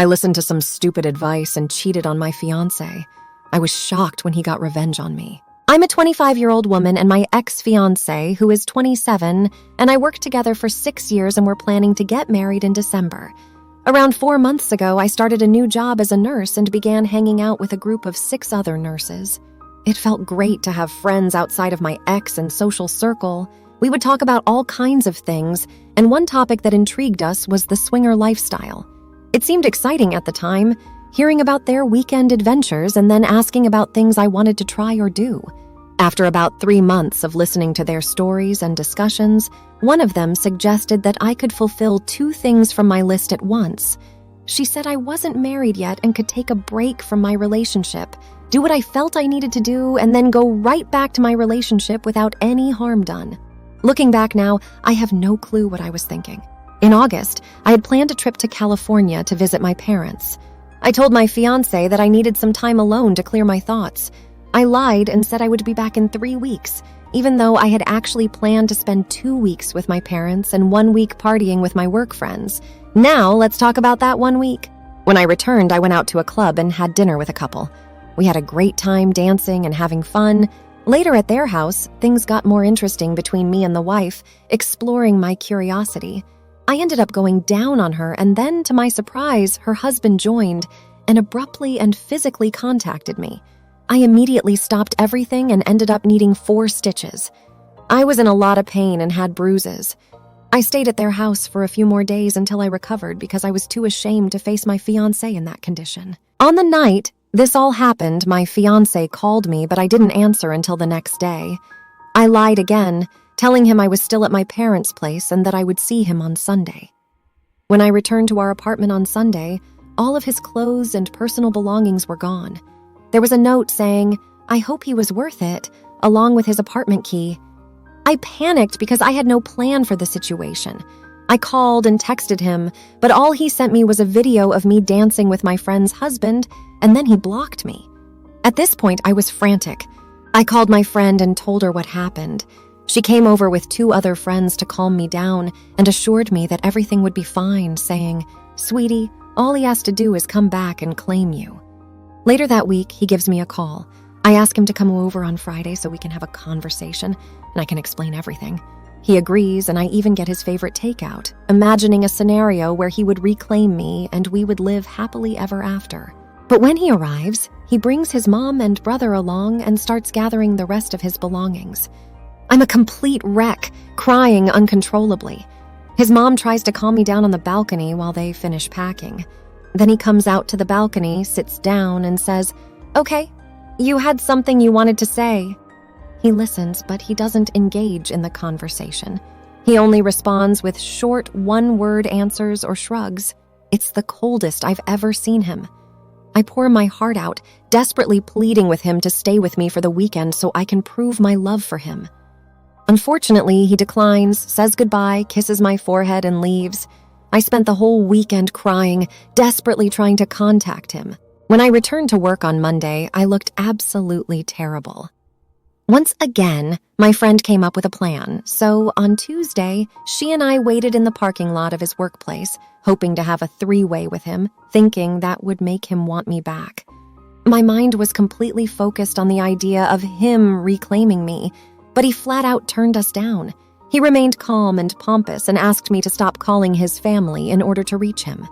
I listened to some stupid advice and cheated on my fiancé. I was shocked when he got revenge on me. I'm a 25-year-old woman and my ex-fiancé, who is 27, and I worked together for 6 years and we're planning to get married in December. Around 4 months ago, I started a new job as a nurse and began hanging out with a group of 6 other nurses. It felt great to have friends outside of my ex and social circle. We would talk about all kinds of things, and one topic that intrigued us was the swinger lifestyle. It seemed exciting at the time, hearing about their weekend adventures and then asking about things I wanted to try or do. After about 3 months of listening to their stories and discussions, one of them suggested that I could fulfill 2 things from my list at once. She said I wasn't married yet and could take a break from my relationship, do what I felt I needed to do, and then go right back to my relationship without any harm done. Looking back now, I have no clue what I was thinking. In August, I had planned a trip to California to visit my parents. I told my fiancé that I needed some time alone to clear my thoughts. I lied and said I would be back in 3 weeks, even though I had actually planned to spend 2 weeks with my parents and 1 week partying with my work friends. Now, let's talk about that 1 week. When I returned, I went out to a club and had dinner with a couple. We had a great time dancing and having fun. Later at their house, things got more interesting between me and the wife, exploring my curiosity. I ended up going down on her, and then, to my surprise, her husband joined and abruptly and physically contacted me. I immediately stopped everything and ended up needing 4 stitches. I was in a lot of pain and had bruises. I stayed at their house for a few more days until I recovered because I was too ashamed to face my fiancé in that condition. On the night this all happened, my fiancé called me, but I didn't answer until the next day. I lied again, telling him I was still at my parents' place and that I would see him on Sunday. When I returned to our apartment on Sunday, all of his clothes and personal belongings were gone. There was a note saying, "I hope he was worth it," along with his apartment key. I panicked because I had no plan for the situation. I called and texted him, but all he sent me was a video of me dancing with my friend's husband, and then he blocked me. At this point, I was frantic. I called my friend and told her what happened. She came over with 2 other friends to calm me down and assured me that everything would be fine, saying, "Sweetie, all he has to do is come back and claim you." Later that week, he gives me a call. I ask him to come over on Friday so we can have a conversation and I can explain everything. He agrees, and I even get his favorite takeout, imagining a scenario where he would reclaim me and we would live happily ever after. But when he arrives, he brings his mom and brother along and starts gathering the rest of his belongings. I'm a complete wreck, crying uncontrollably. His mom tries to calm me down on the balcony while they finish packing. Then he comes out to the balcony, sits down, and says, "Okay, you had something you wanted to say." He listens, but he doesn't engage in the conversation. He only responds with short, one-word answers or shrugs. It's the coldest I've ever seen him. I pour my heart out, desperately pleading with him to stay with me for the weekend so I can prove my love for him. Unfortunately, he declines, says goodbye, kisses my forehead, and leaves. I spent the whole weekend crying, desperately trying to contact him. When I returned to work on Monday, I looked absolutely terrible. Once again, my friend came up with a plan, so on Tuesday, she and I waited in the parking lot of his workplace, hoping to have a 3-way with him, thinking that would make him want me back. My mind was completely focused on the idea of him reclaiming me, but he flat out turned us down. He remained calm and pompous and asked me to stop calling his family in order to reach him.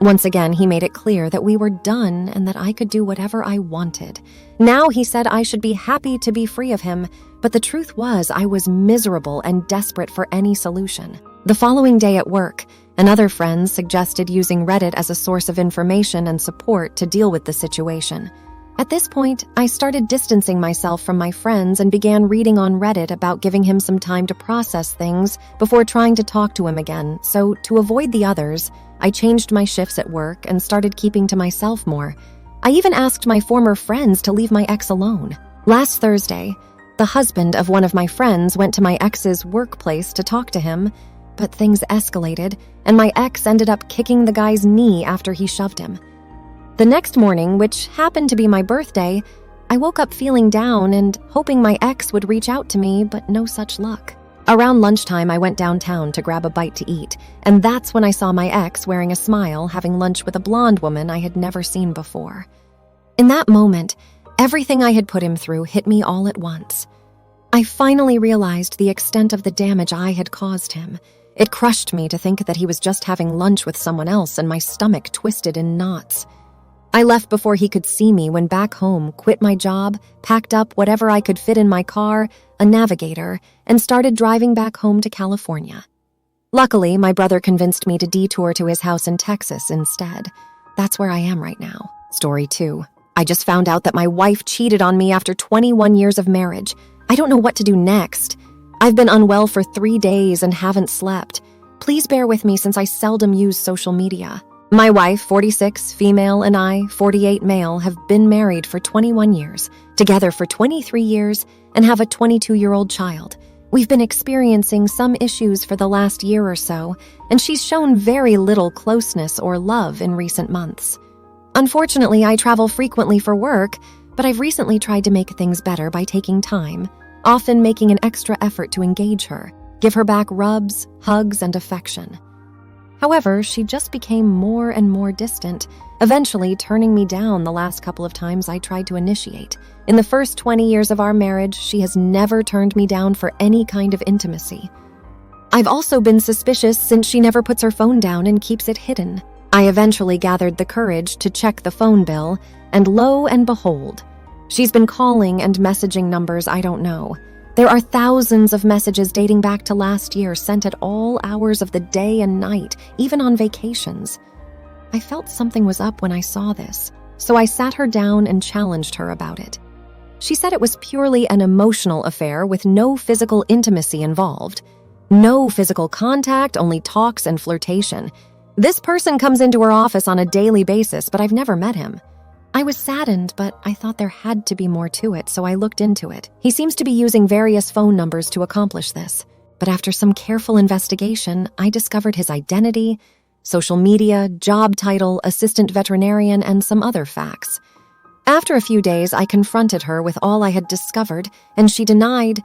Once again, he made it clear that we were done and that I could do whatever I wanted. Now he said I should be happy to be free of him, but the truth was I was miserable and desperate for any solution. The following day at work, another friend suggested using Reddit as a source of information and support to deal with the situation. At this point, I started distancing myself from my friends and began reading on Reddit about giving him some time to process things before trying to talk to him again, so to avoid the others, I changed my shifts at work and started keeping to myself more. I even asked my former friends to leave my ex alone. Last Thursday, the husband of one of my friends went to my ex's workplace to talk to him, but things escalated, and my ex ended up kicking the guy's knee after he shoved him. The next morning, which happened to be my birthday, I woke up feeling down and hoping my ex would reach out to me, but no such luck. Around lunchtime, I went downtown to grab a bite to eat, and that's when I saw my ex wearing a smile having lunch with a blonde woman I had never seen before. In that moment, everything I had put him through hit me all at once. I finally realized the extent of the damage I had caused him. It crushed me to think that he was just having lunch with someone else, and my stomach twisted in knots. I left before he could see me, went back home, quit my job, packed up whatever I could fit in my car, a Navigator, and started driving back home to California. Luckily, my brother convinced me to detour to his house in Texas instead. That's where I am right now. Story 2. I just found out that my wife cheated on me after 21 years of marriage. I don't know what to do next. I've been unwell for 3 days and haven't slept. Please bear with me since I seldom use social media. My wife, 46, female, and I, 48, male, have been married for 21 years, together for 23 years, and have a 22-year-old child. We've been experiencing some issues for the last year or so, and she's shown very little closeness or love in recent months. Unfortunately, I travel frequently for work, but I've recently tried to make things better by taking time, often making an extra effort to engage her, give her back rubs, hugs, and affection. However, she just became more and more distant, eventually turning me down the last couple of times I tried to initiate. In the first 20 years of our marriage, she has never turned me down for any kind of intimacy. I've also been suspicious since she never puts her phone down and keeps it hidden. I eventually gathered the courage to check the phone bill, and lo and behold, she's been calling and messaging numbers I don't know. There are thousands of messages dating back to last year sent at all hours of the day and night, even on vacations. I felt something was up when I saw this, so I sat her down and challenged her about it. She said it was purely an emotional affair with no physical intimacy involved. No physical contact, only talks and flirtation. This person comes into her office on a daily basis, but I've never met him. I was saddened, but I thought there had to be more to it, so I looked into it. He seems to be using various phone numbers to accomplish this. But after some careful investigation, I discovered his identity, social media, job title, assistant veterinarian, and some other facts. After a few days, I confronted her with all I had discovered, and she denied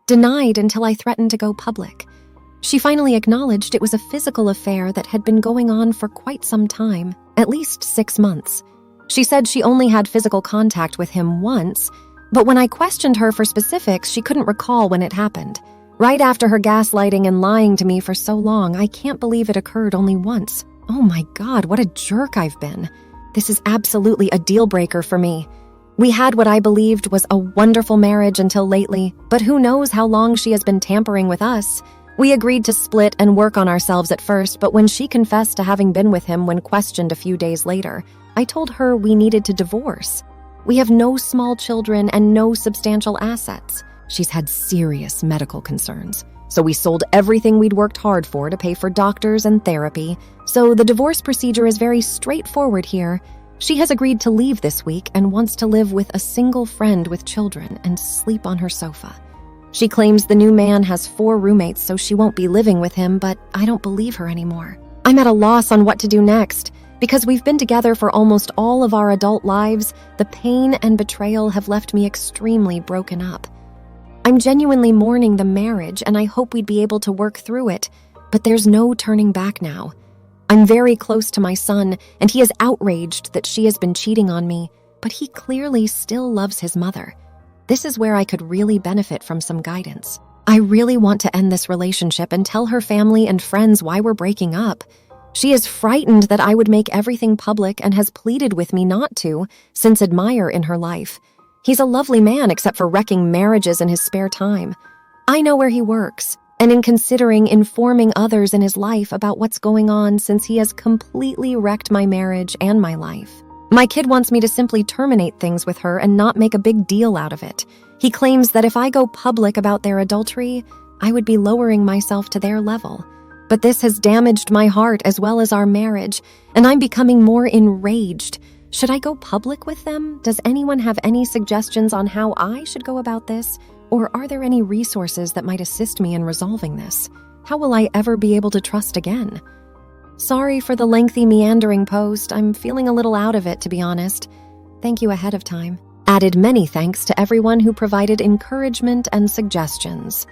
until I threatened to go public. She finally acknowledged it was a physical affair that had been going on for quite some time, at least 6 months. She said she only had physical contact with him once, but when I questioned her for specifics, she couldn't recall when it happened. Right after her gaslighting and lying to me for so long, I can't believe it occurred only once. Oh my God, what a jerk I've been. This is absolutely a deal breaker for me. We had what I believed was a wonderful marriage until lately, but who knows how long she has been tampering with us. We agreed to split and work on ourselves at first, but when she confessed to having been with him when questioned a few days later, I told her we needed to divorce. We have no small children and no substantial assets. She's had serious medical concerns, so we sold everything we'd worked hard for to pay for doctors and therapy, so the divorce procedure is very straightforward here. She has agreed to leave this week and wants to live with a single friend with children and sleep on her sofa. She claims the new man has 4 roommates, so she won't be living with him, but I don't believe her anymore. I'm at a loss on what to do next. Because we've been together for almost all of our adult lives, the pain and betrayal have left me extremely broken up. I'm genuinely mourning the marriage, and I hope we'd be able to work through it, but there's no turning back now. I'm very close to my son, and he is outraged that she has been cheating on me, but he clearly still loves his mother. This is where I could really benefit from some guidance. I really want to end this relationship and tell her family and friends why we're breaking up. She is frightened that I would make everything public and has pleaded with me not to, since admire in her life. He's a lovely man except for wrecking marriages in his spare time. I know where he works, and in considering informing others in his life about what's going on since he has completely wrecked my marriage and my life. My kid wants me to simply terminate things with her and not make a big deal out of it. He claims that if I go public about their adultery, I would be lowering myself to their level. But this has damaged my heart as well as our marriage, and I'm becoming more enraged. Should I go public with them? Does anyone have any suggestions on how I should go about this? Or are there any resources that might assist me in resolving this? How will I ever be able to trust again? Sorry for the lengthy meandering post. I'm feeling a little out of it, to be honest. Thank you ahead of time. Added many thanks to everyone who provided encouragement and suggestions.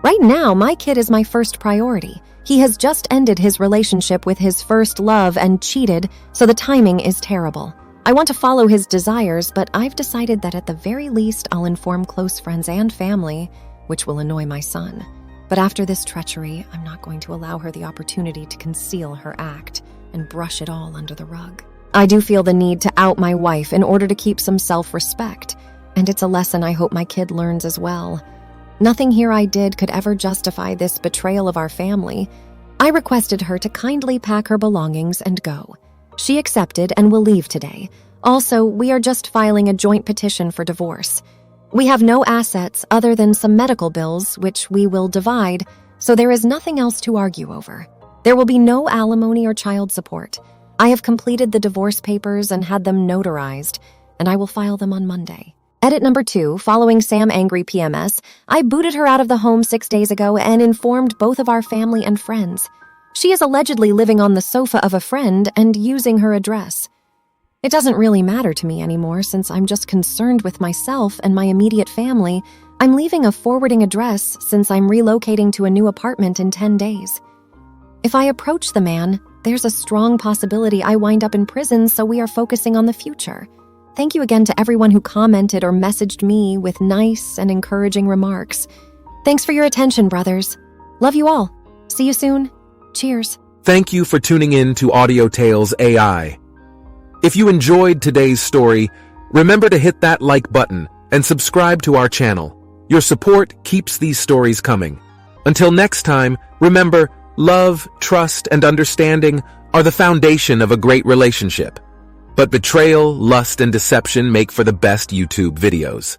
Right now, my kid is my first priority. He has just ended his relationship with his first love and cheated, so the timing is terrible. I want to follow his desires, but I've decided that at the very least I'll inform close friends and family, which will annoy my son. But after this treachery, I'm not going to allow her the opportunity to conceal her act and brush it all under the rug. I do feel the need to out my wife in order to keep some self-respect, and it's a lesson I hope my kid learns as well. Nothing here I did could ever justify this betrayal of our family. I requested her to kindly pack her belongings and go. She accepted and will leave today. Also, we are just filing a joint petition for divorce. We have no assets other than some medical bills, which we will divide, so there is nothing else to argue over. There will be no alimony or child support. I have completed the divorce papers and had them notarized, and I will file them on Monday. Edit number 2, following Sam Angry PMS, I booted her out of the home 6 days ago and informed both of our family and friends. She is allegedly living on the sofa of a friend and using her address. It doesn't really matter to me anymore since I'm just concerned with myself and my immediate family. I'm leaving a forwarding address since I'm relocating to a new apartment in 10 days. If I approach the man, there's a strong possibility I wind up in prison, so we are focusing on the future. Thank you again to everyone who commented or messaged me with nice and encouraging remarks. Thanks for your attention, brothers. Love you all. See you soon. Cheers. Thank you for tuning in to Audio Tales AI. If you enjoyed today's story, remember to hit that like button and subscribe to our channel. Your support keeps these stories coming. Until next time, remember, love, trust, and understanding are the foundation of a great relationship. But betrayal, lust, and deception make for the best YouTube videos.